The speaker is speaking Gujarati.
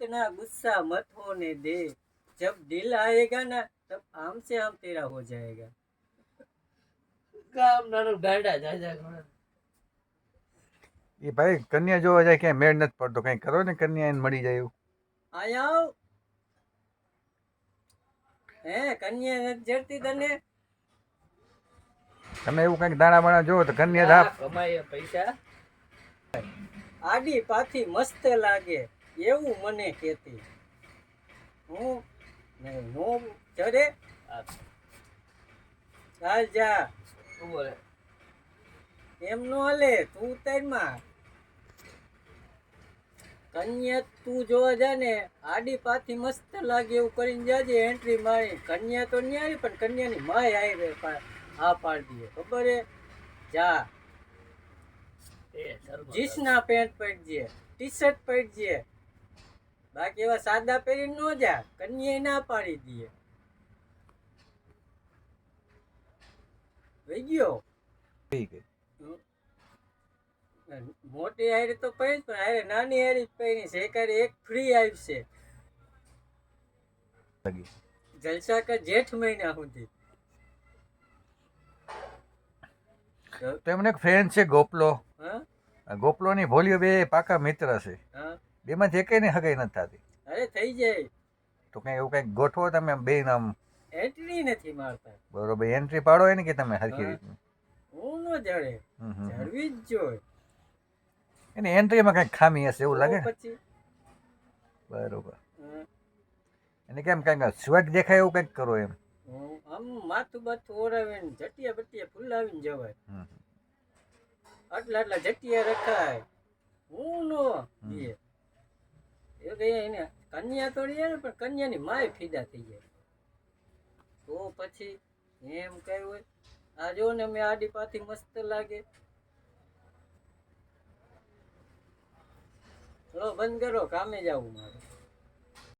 इतना गुस्सा मत होने दे, जब दिल आएगा ना तब आम से आम तेरा हो जाएगा। કામ નાનું ગાડા જાજા એ ભાઈ કન્યા જોવા જાય ક્યાંય મેળ નથી પડતો, કંઈ કરો ને કન્યા એને મળી જાય એવું. आया आओ। હે કન્યા નથી જડતી તને? તમે એવું કંઈક દાણા બાણા જોવો તો કન્યા જ કમાઈએ પૈસા આડી પાથી મસ્ત લાગે એવું મને કહેતી હું ને નો ચડે ચાલ જા શું બોલે એમ નો હાલે તું ઉતારમાં કન્યા તું જોવા જા ને આડી પાથી મસ્ત લાગે એવું કરીને જાજે એન્ટ્રી મારી કન્યા તો ન્યારી પણ કન્યાની માય આવી હા પાડી દે ખબર હે જા એ શર્મા જીન્સના પેન્ટ પહેરજે ટી શર્ટ પહેરજે બાકી એવા સાદા પહેરી ન જા કન્યાએ ના પાડી દે વઈ ગયો ઠીક છે. મોટી હારે તો પહેરી પણ હારે નાની હારી પહેરી છે એક ફ્રી આવશે જલસા કર જેઠ મહિના સુધી તો એમને એક ફ્રેન્ડ છે ગોપલો, હા ગોપલો ની ભોલિયો બે પાકા મિત્ર છે, હા બેમાંથી એકેયની હગાઈ નથી થતી. અરે થઈ જાય તો કંઈ એવું કંઈક ગોઠવો તમે બે નામ એન્ટ્રી નથી મારતા બરોબર એન્ટ્રી પાડો એને કે તમે હરખી હા. રીતનું. હું ન જડે જડવી જ જોઈએ એની એન્ટ્રીમાં કંઈક ખામી હશે એવું લાગે તો ને. પછી બરોબર હા. એને કેમ કંઈક સ્વેગ દેખાય એવું કંઈક કરો એમ. આમ માથું બાથું ઓરાવીને જટિયા બટિયા ફૂલાવીને જવાય આટલા આટલા જટિયા રખાય હું નો દે એ કહીએ એને કન્યા તો રહે ને પણ કન્યાની માય ફીદા થઈ જાય તો પછી એમ કઈ હોય આ જો ને મેં આડી પાથી મસ્ત લાગે ચલો બંધ કરો કામે જાવું મારે